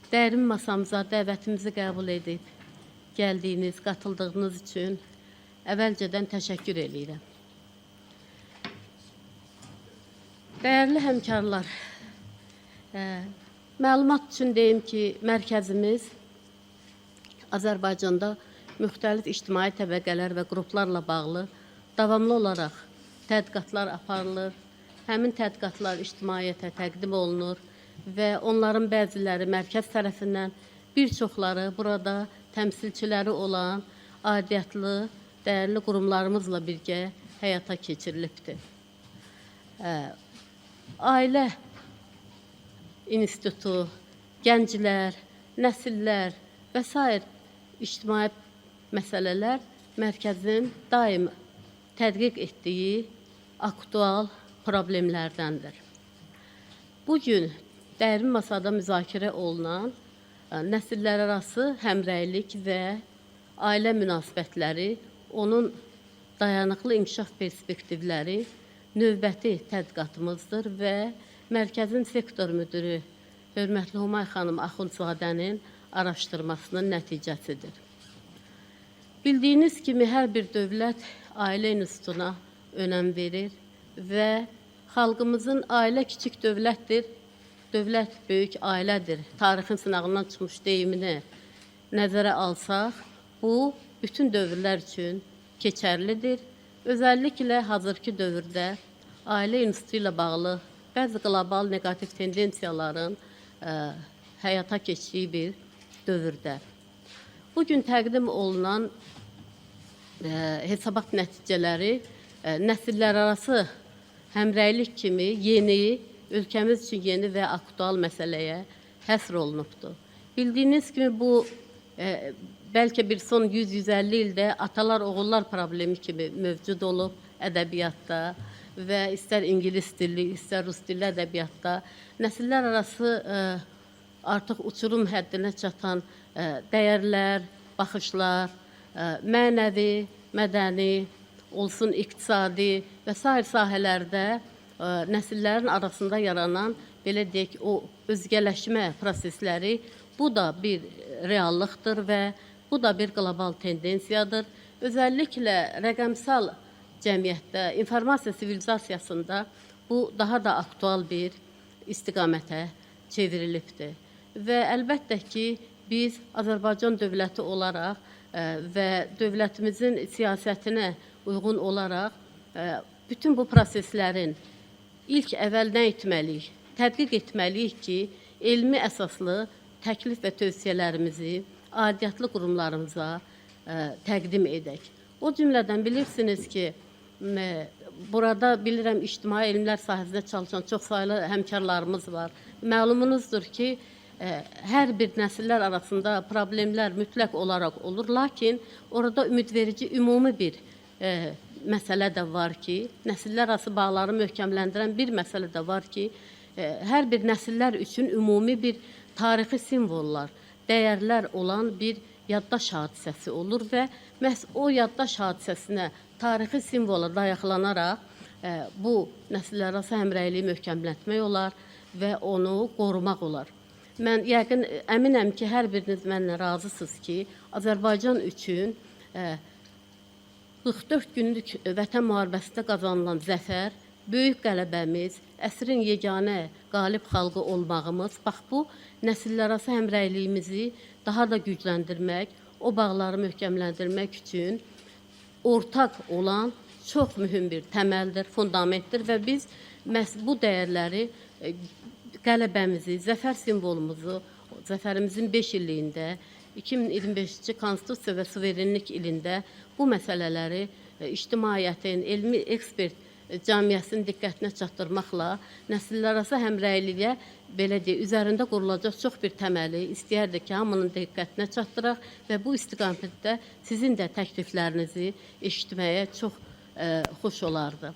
Dərin masamıza dəvətimizi qəbul edib, gəldiyiniz, qatıldığınız üçün əvvəlcədən təşəkkür edirəm. Dəyərli həmkarlar, məlumat üçün deyim ki, mərkəzimiz Azərbaycanda müxtəlif ictimai təbəqələr və qruplarla bağlı davamlı olaraq tədqiqatlar aparılır. Həmin tədqiqatlar ictimaiyyətə təqdim olunur və onların bəziləri mərkəz tərəfindən, bir çoxları burada təmsilçiləri olan aidiyyatlı, dəyərli qurumlarımızla birgə həyata keçirilibdir. Ailə institutu, gənclər, nəsillər və s. ictimai məsələlər mərkəzin daim tədqiq etdiyi aktual problemlərdəndir. Bugün dərin masada müzakirə olunan nəsillərarası həmrəylik və ailə münasibətləri, onun dayanıqlı inkişaf perspektivləri növbəti tədqiqatımızdır və mərkəzin sektor müdürü hörmətli Humay xanım Axundzadənin araşdırmasının nəticəsidir. Bildiyiniz kimi, hər bir dövlət ailə institutuna önəm verir və xalqımızın ailə kiçik dövlətdir, dövlət böyük ailədir, tarixin sınağından çıxmış deyimini nəzərə alsaq, bu bütün dövrlər üçün keçərlidir. Özəlliklə hazırki dövrdə ailə institutu ilə bağlı bəzi qlobal negativ tendensiyaların həyata keçdiyi bir dövrdə. Bugün təqdim olunan hesabat nəticələri nəsillərarası həmrəylik kimi yeni, ölkəmiz üçün yeni və aktual məsələyə həsr olunubdur. Bildiyiniz kimi, bu bəlkə bir son 100-150 ildə atalar-oğullar problemi kimi mövcud olub ədəbiyyatda və istər ingilis dilli, istər rus dilli ədəbiyyatda nəsillər arası artıq uçurum həddinə çatan dəyərlər, baxışlar, mənəvi, mədəni, olsun iqtisadi və s. sahələrdə nəsillərin arasında yaranan, belə deyək, o özgələşmə prosesləri, bu da bir reallıqdır və bu da bir qlobal tendensiyadır. Özəlliklə rəqəmsal cəmiyyətdə, informasiya sivilizasiyasında bu daha da aktual bir istiqamətə çevrilibdir. Və əlbəttə ki, biz Azərbaycan dövləti olaraq və dövlətimizin siyasətinə uyğun olaraq bütün bu proseslərin ilk əvvəl nə etməliyik? Tədqiq etməliyik ki, elmi əsaslı təklif və tövsiyələrimizi aidiyyatlı qurumlarımıza təqdim edək. O cümlədən bilirsiniz ki, burada bilirəm ictimai elmlər sahəsində çalışan çox saylı həmkarlarımız var. Məlumunuzdur ki, hər bir nəsillər arasında problemlər mütləq olaraq olur, lakin orada ümidverici ümumi bir məsələ də var ki, nəsillər arası bağları möhkəmləndirən bir məsələ də var ki, hər bir nəsillər üçün ümumi bir tarixi simvollar, dəyərlər olan bir yaddaş hadisəsi olur və məhz o yaddaş hadisəsinə, tarixi simvola dayaqlanaraq bu nəsillər arası həmrəyliyi möhkəmlətmək olar və onu qorumaq olar. Mən yəqin əminəm ki, hər biriniz mənlə razısınız ki, Azərbaycan üçün 44 günlük vətən müharibəsində qazanılan zəfər, böyük qələbəmiz, əsrin yeganə qalib xalqı olmağımız, bax bu nəsillərarası həmrəyliyimizi daha da gücləndirmək, o bağları möhkəmləndirmək üçün ortaq olan çox mühüm bir təməldir, fundamentdir və biz məhz bu dəyərləri, qələbəmizi, zəfər simvolumuzu, zəfərimizin 5 illiyində, 2025-ci Konstitusiya və Suverenlik ilində bu məsələləri ictimaiyyətin, elmi ekspert cəmiyyəsinin diqqətinə çatdırmaqla nəsillərarası həmrəyliyə, belə deyək, üzərində qurulacaq çox bir təməli istəyərdik ki, hamının diqqətinə çatdıraq və bu istiqamətdə sizin də təkliflərinizi eşitməyə çox xoş olardı.